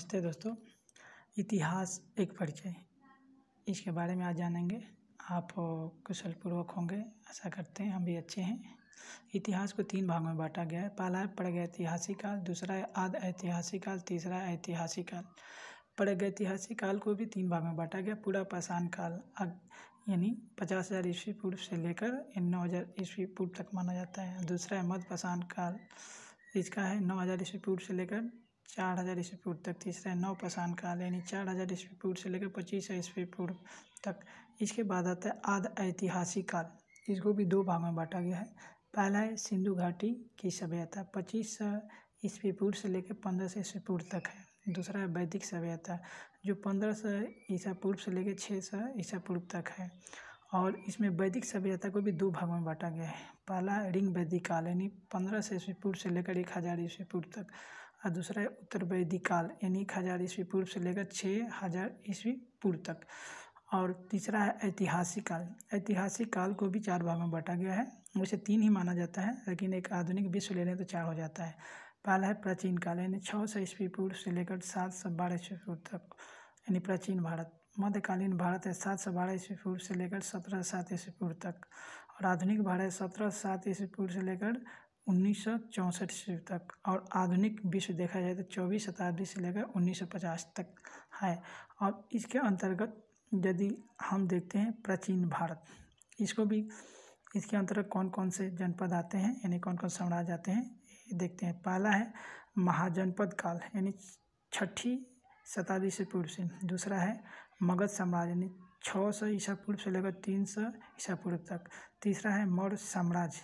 नमस्ते दोस्तों। इतिहास एक परिचय, इसके बारे में आज जानेंगे। आप कुशल पूर्वक होंगे, आशा करते हैं। हम भी अच्छे हैं। इतिहास को 3 भागों में बांटा गया है। पहला है प्रागैतिहासिक काल, दूसरा है आद ऐतिहासिक काल, तीसरा है ऐतिहासिक काल। प्रागैतिहासिक काल को भी 3 भाग में बांटा गया। पूरा पाषाण काल यानी 50,000 ईस्वी पूर्व से लेकर 9,000 ईस्वी पूर्व तक माना जाता है। दूसरा है मध्य पाषाण काल, इसका है 9,000 ईस्वी पूर्व से लेकर 4,000 ईस्वी पूर्व तक। तीसरा है नव पाषाण काल यानी 4,000 ईस्वी पूर्व से लेकर 25,000 ईस्वी पूर्व तक। इसके बाद आता है आद ऐतिहासिक काल, इसको भी 2 भाग में बांटा गया है। पहला है सिंधु घाटी की सभ्यता, 2500 ईस्वी पूर्व से लेकर 1500 ईस्वी पूर्व तक है। दूसरा है वैदिक सभ्यता, जो 1500 ईसा पूर्व से लेकर 600 ईसा पूर्व तक है। और इसमें वैदिक सभ्यता को भी 2 भागों में बांटा गया है। पहला है ऋण वैदिक काल यानी 1500 ईस्वी पूर्व से लेकर 1000 ईस्वी पूर्व तक। और दूसरा है उत्तर वैदिक काल यानी 1000 ईस्वी पूर्व से लेकर 6000 ईस्वी पूर्व तक। और तीसरा है ऐतिहासिक काल। ऐतिहासिक काल को भी 4 भाग में बांटा गया है। वैसे 3 ही माना जाता है, लेकिन एक आधुनिक विश्व ले लें तो 4 हो जाता है। पहला है प्राचीन काल यानी 600 ईस्वी पूर्व से लेकर 712 ईस्वी पूर्व तक यानी प्राचीन भारत। मध्यकालीन भारत है 712 ईस्वी पूर्व से लेकर 1707 ईस्वी पूर्व तक। और आधुनिक भारत है 1707 ईस्वी पूर्व से लेकर 1964 ईस्वी तक। और आधुनिक विश्व देखा जाए तो 24वीं शताब्दी से लेकर 1950 तक है। और इसके अंतर्गत यदि हम देखते हैं प्राचीन भारत, इसको भी इसके अंतर्गत कौन कौन से जनपद आते हैं यानी कौन कौन साम्राज्य आते हैं देखते हैं। पहला है महाजनपद काल यानी 6ठी शताब्दी से पूर्व से। दूसरा है मगध साम्राज्य यानी 600 ईसा पूर्व से लेकर 300 ईसा पूर्व तक। तीसरा है मौर्य साम्राज्य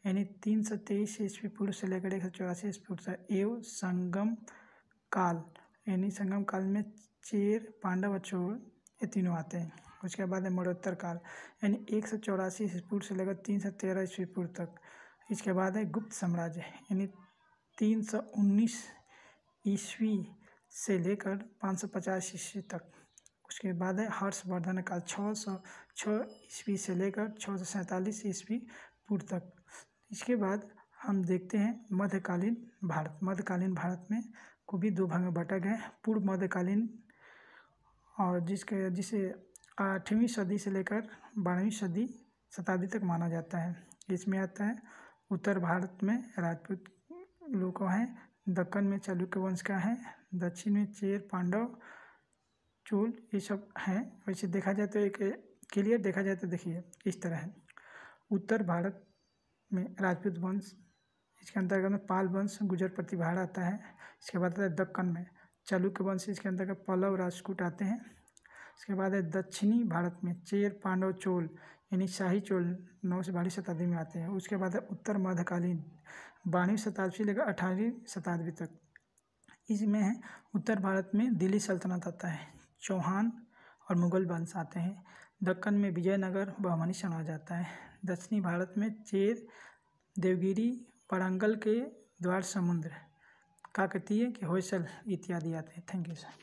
यानी 323 ईस्वी पूर्व से लेकर 184 ईस्वी पूर्व तक। एवं संगम काल यानी संगम काल में चेर, पांडव और चोल ये तीनों आते हैं। उसके बाद है मरणोत्तर काल यानी 184 ईस्वी पूर्व से लेकर 313 ईस्वी पूर्व तक। इसके बाद है गुप्त साम्राज्य यानी 319 ईस्वी से लेकर 550 ईस्वी तक। उसके बाद है हर्षवर्धन काल 606 ईस्वी से लेकर 647 ईस्वी पूर्व तक। इसके बाद हम देखते हैं मध्यकालीन भारत। मध्यकालीन भारत में को भी 2 भाग में बांटा गया है। पूर्व मध्यकालीन और जिसे 8वीं सदी से लेकर 12वीं शताब्दी तक माना जाता है। इसमें आता है उत्तर भारत में राजपूत लोग हैं, दक्कन में चालुक्य वंश का है, दक्षिण में चेर, पांडव, चोल ये सब हैं। वैसे देखा जाए तो एक क्लियर देखा जाए तो देखिए इस तरह है। उत्तर भारत में राजपूत वंश, इसके अंतर्गत में पाल वंश, गुजर प्रतिहार आता है। इसके बाद आता है दक्कन में चालुक्य वंश, इसके अंतर्गत पल्लव, राजपूत आते हैं। इसके बाद है दक्षिणी भारत में चेर, पांडव, चोल यानी शाही चोल 9 से 12वीं शताब्दी में आते हैं। उसके बाद है उत्तर मध्यकालीन 12वीं शताब्दी से लेकर 18वीं शताब्दी तक। इसमें है उत्तर भारत में दिल्ली सल्तनत आता है, चौहान और मुगल वंश आते हैं। दक्कन में विजयनगर, बहमनी साम्राज्य आता है। दक्षिणी भारत में चेर, देवगिरी, वारंगल के द्वार समुद्र, काकतीय के होयसल इत्यादि आते हैं। Thank you sir.